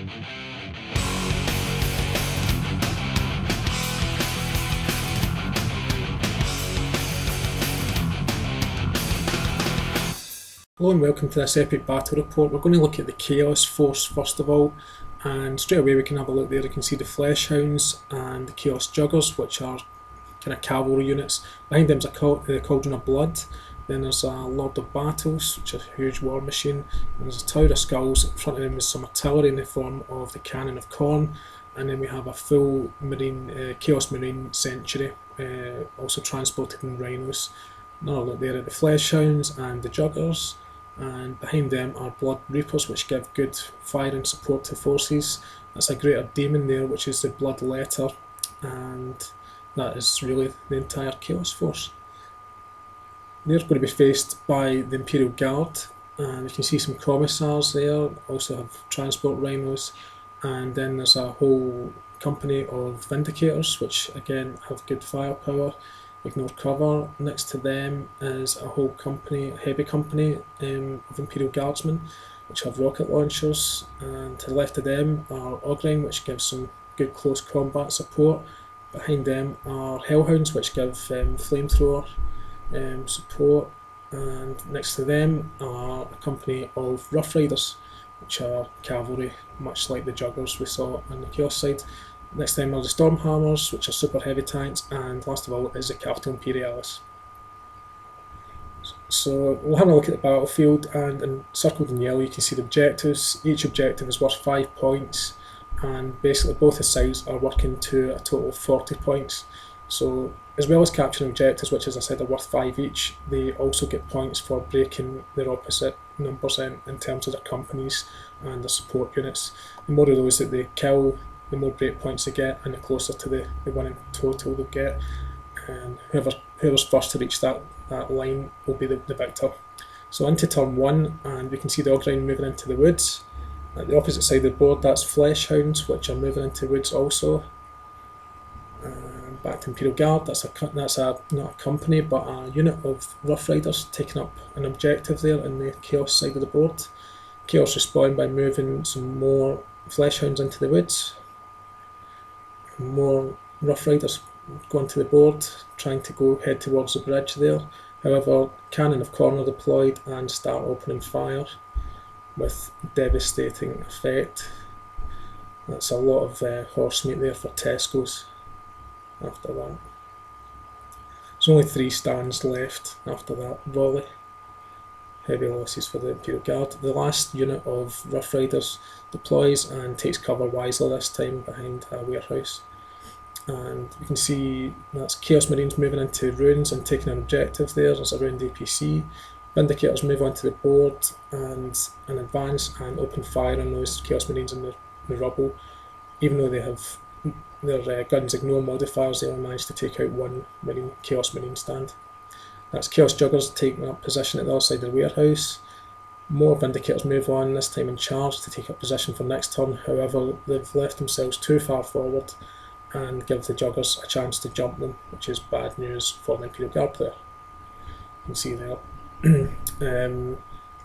Hello and welcome to this epic battle report. We're going to look at the Chaos Force first of all, and straight away we can have a look there. You can see the Flesh Hounds and the Chaos Juggers, which are kind of cavalry units. Behind them is the Cauldron of Blood. Then there's a Lord of Battles, which is a huge war machine. And there's a Tower of Skulls. In front of them is some artillery in the form of the Cannon of Khorne. And then we have a full Marine, Chaos Marine Century, also transported in rhinos. Another look there at the Flesh Hounds and the Juggers. And behind them are Blood Reapers, which give good fire and support to forces. That's a Greater Demon there, which is the Blood Letter, and that is really the entire Chaos Force. They're going to be faced by the Imperial Guard, and you can see some Commissars there, also have transport rhinos, and then there's a whole company of Vindicators, which again have good firepower. Ignore cover. Next to them is a whole company, a heavy company of Imperial Guardsmen, which have rocket launchers, and to the left of them are Ogren, which gives some good close combat support. Behind them are Hellhounds, which give flamethrower support, and next to them are a company of Rough Riders, which are cavalry, much like the Juggers we saw on the Chaos side. Next to them are the Stormhammers, which are super heavy tanks, and last of all is the Capital Imperialis. So we'll have a look at the battlefield, and encircled in yellow you can see the objectives. Each objective is worth 5 points, and basically both the sides are working to a total of 40 points. So as well as capturing objectives, which as I said are worth 5 each, they also get points for breaking their opposite numbers in terms of their companies and their support units. The more of those that they kill, the more break points they get, and the closer to the winning total they get. And whoever's first to reach that line will be the victor. So into turn 1, and we can see the Ogren moving into the woods. At the opposite side of the board, that's Flesh Hounds, which are moving into woods also. And back to Imperial Guard, that's not a company, but a unit of Rough Riders taking up an objective there in the Chaos side of the board. Chaos respond by moving some more Flesh Hounds into the woods. More Rough Riders going to the board, trying to head towards the bridge there. However, Cannon of Khorne are deployed and start opening fire with devastating effect. That's a lot of horse meat there for Tesco's after that. There's only 3 stands left after that volley. Heavy losses for the Imperial Guard. The last unit of Rough Riders deploys and takes cover wisely this time behind a warehouse. And we can see that's Chaos Marines moving into ruins and taking an objective there. There's a round APC. Vindicators move onto the board and advance and open fire on those Chaos Marines in the rubble. Even though they have their guns ignore modifiers, they only manage to take out 1 Chaos Marine stand. That's Chaos Juggers taking up position at the other side of the warehouse. More Vindicators move on, this time in charge, to take up position for next turn. However, they've left themselves too far forward and give the Juggers a chance to jump them, which is bad news for the Imperial Guard player. You can see there.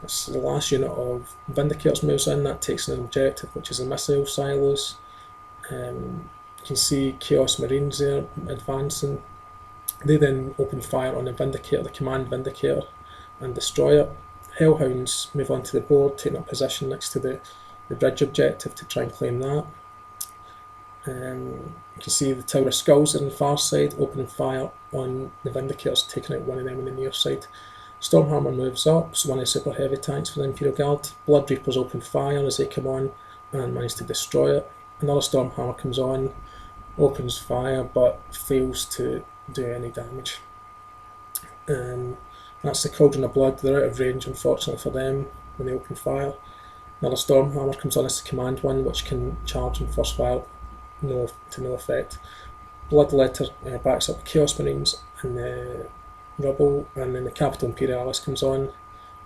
That's the last unit of Vindicators moves in, that takes an objective, which is the missile silos. You can see Chaos Marines there advancing. They then open fire on the Vindicator, the command Vindicator, and destroy it. Hellhounds move onto the board, taking up position next to the bridge objective to try and claim that. You can see the Tower of Skulls on the far side, opening fire on the Vindicators, taking out one of them on the near side. Stormhammer moves up, so one of the super heavy tanks for the Imperial Guard. Blood Reapers open fire as they come on and manage to destroy it. Another Stormhammer comes on, opens fire, but fails to do any damage. That's the Cauldron of Blood. They're out of range, unfortunately for them, when they open fire. Another Stormhammer comes on as the command one, which can charge and first fire to no effect. Blood Letter backs up the Chaos Marines and the rubble, and then the Capital Imperialis comes on.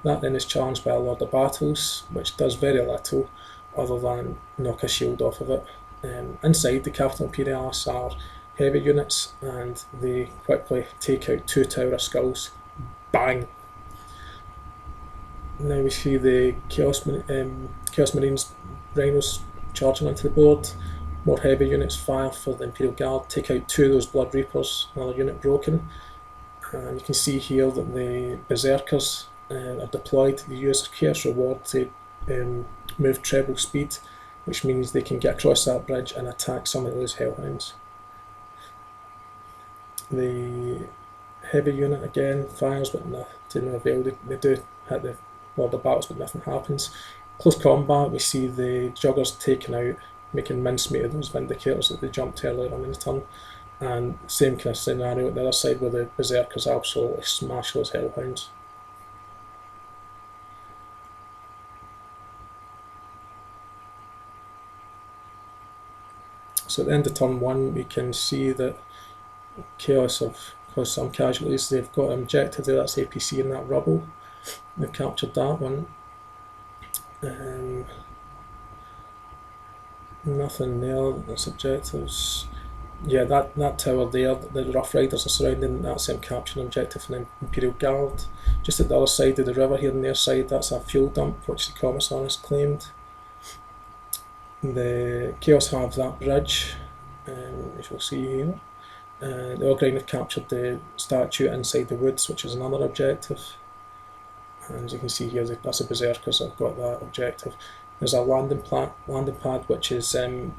That then is challenged by a Lord of Battles, which does very little other than knock a shield off of it. Inside, the Capital Imperialis are heavy units, and they quickly take out 2 Tower of Skulls. Bang! Now we see the Chaos Marines Rhinos charging onto the board. More heavy units fire for the Imperial Guard, take out 2 of those Blood Reapers, another unit broken. And you can see here that the Berserkers are deployed. They use a Chaos Reward to move treble speed, which means they can get across that bridge and attack some of those Hellhounds. The heavy unit again fires, but to no avail. They do hit the Lord of Battles, but nothing happens. Close combat, we see the Juggers taken out, making mincemeat of those Vindicators that they jumped earlier on in the turn. And same kind of scenario at the other side where the Berserkers absolutely smash those Hellhounds. So at the end of turn 1 we can see that Chaos have caused some casualties. They've got an objective there, that's APC in that rubble. They've captured that one. Nothing there, that's objectives. Yeah, that tower there, the Rough Riders are surrounding, that's them capturing objective from the Imperial Guard. Just at the other side of the river here on their side, that's a fuel dump which the Commissar has claimed. The Chaos have that bridge, as you'll see here. The Ogryne have captured the statue inside the woods, which is another objective. And as you can see here, that's the Berserkers have got that objective. There's a landing pad which is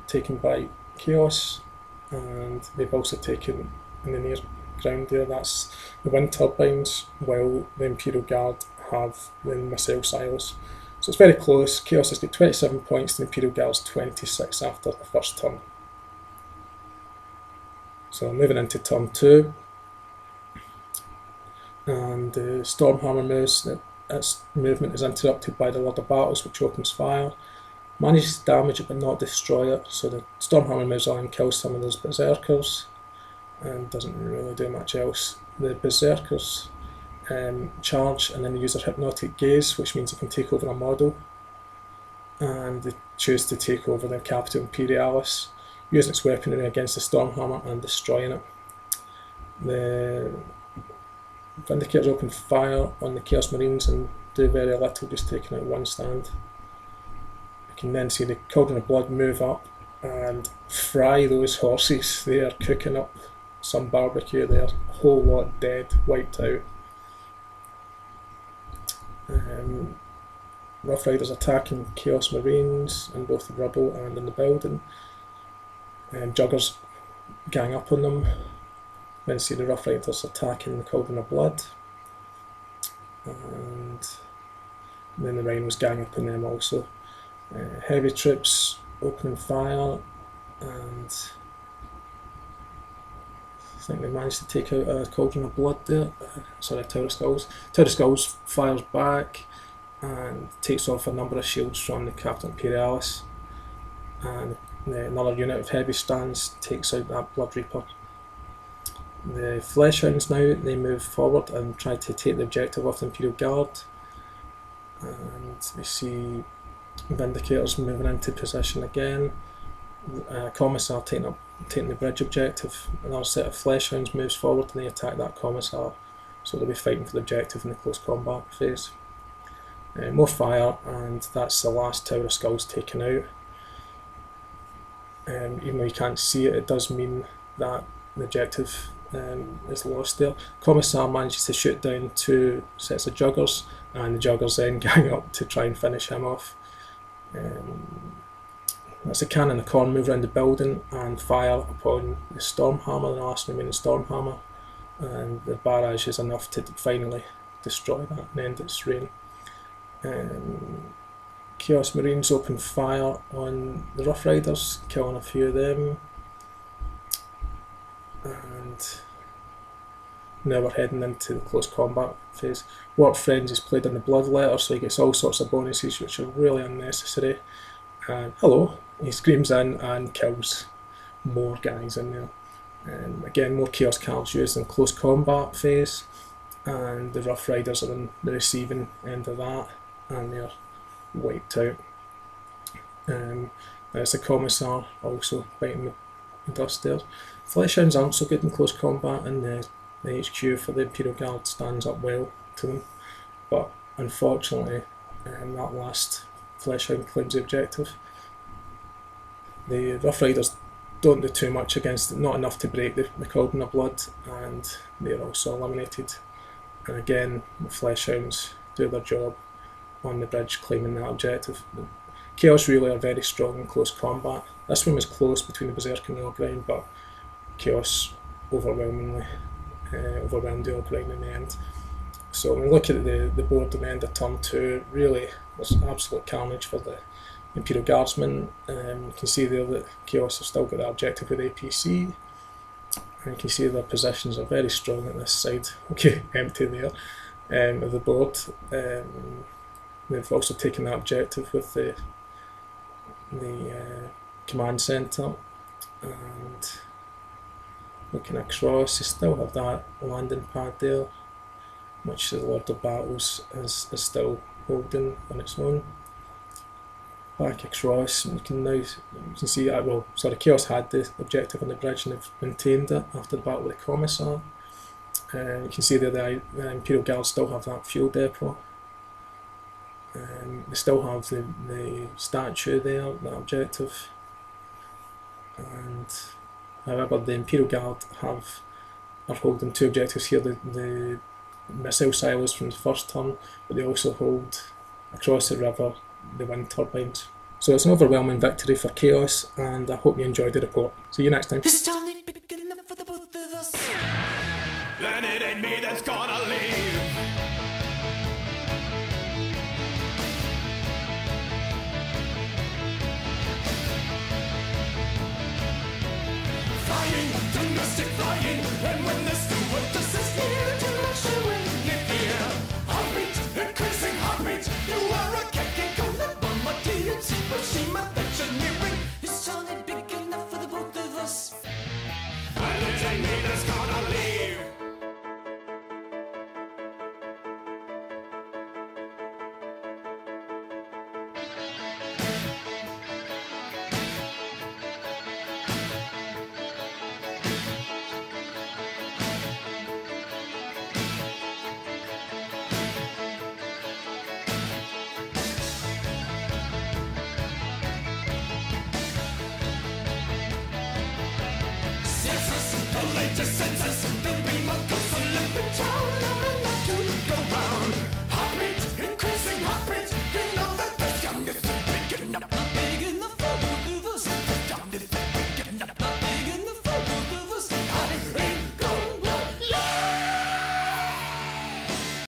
taken by Chaos, and they've also taken in the near ground there, that's the wind turbines, while the Imperial Guard have the missile silos. So it's very close. Chaos has got 27 points, the Imperial Guard's 26 after the first turn. So moving into turn 2, and the Stormhammer moves, its movement is interrupted by the Lord of Battles, which opens fire. Manages to damage it but not destroy it, so the Stormhammer moves on and kills some of those Berserkers and doesn't really do much else. The Berserkers charge and then they use their Hypnotic Gaze, which means they can take over a model, and they choose to take over the Capital Imperialis, using its weaponry against the Stormhammer and destroying it. The Vindicators open fire on the Chaos Marines and do very little, just taking out one stand. You can then see the Cauldron of Blood move up and fry those horses. They are cooking up some barbecue there, a whole lot dead, wiped out. Rough Riders attacking Chaos Marines in both the rubble and in the building. Juggers gang up on them. Then see the Rough Riders attacking the Cauldron of Blood, and then the Rhinos gang up on them also. Heavy troops opening fire, and I think they managed to take out a Cauldron of Blood there. Sorry, Tower of Skulls. Tower of Skulls fires back and takes off a number of shields from the Capital Imperialis, and another unit of heavy stands takes out that Blood Reaper. The Fleshhounds now, they move forward and try to take the objective of the Imperial Guard, and we see Vindicators moving into position again. Commissar taking the bridge objective. Another set of Fleshhounds moves forward and they attack that Commissar, so they'll be fighting for the objective in the close combat phase. More fire, and that's the last Tower of Skulls taken out. Even though you can't see it, it does mean that the objective is lost there. Commissar manages to shoot down 2 sets of Juggers, and the Juggers then gang up to try and finish him off. That's the cannon of Khorne move around the building and fire upon the Stormhammer, the last remaining Stormhammer, and the barrage is enough to finally destroy that and end its reign. Chaos Marines open fire on the Rough Riders, killing a few of them, and now we're heading into the close combat phase. Warp Friends is played on the Blood Letter, so he gets all sorts of bonuses which are really unnecessary. And hello, he screams in and kills more guys in there. Again, more Chaos cards used in close combat phase, and the Rough Riders are on the receiving end of that, and they're wiped out. There's the Commissar also biting the dust there. Fleshhounds aren't so good in close combat, and the HQ for the Imperial Guard stands up well to them, but unfortunately that last Fleshhound claims the objective. The Rough Riders don't do too much against it, not enough to break the cauldron of blood, and they're also eliminated. And again, the Fleshhounds do their job on the bridge, claiming that objective. The Chaos really are very strong in close combat. This one was close between the Berserk and the Ogrind, but Chaos overwhelmingly overwhelmed the Ogrind in the end. So when we look at the board at the end of turn 2, really there's absolute carnage for the Imperial Guardsmen. You can see there that Chaos have still got the objective with APC, and you can see their positions are very strong at this side. Okay, empty there of the board. They've also taken that objective with the command centre, and looking across, they still have that landing pad there, which the Lord of Battles is still holding on its own. Back across, you can see that, Chaos had the objective on the bridge and they've maintained it after the battle with the Commissar. You can see there the Imperial Guard still have that fuel depot. They still have the statue there, that objective. And however, the Imperial Guard are holding 2 objectives here, the missile silos from the first turn, but they also hold across the river the wind turbines. So it's an overwhelming victory for Chaos, and I hope you enjoyed the report. See you next time. Then it ain't me that's gonna leave.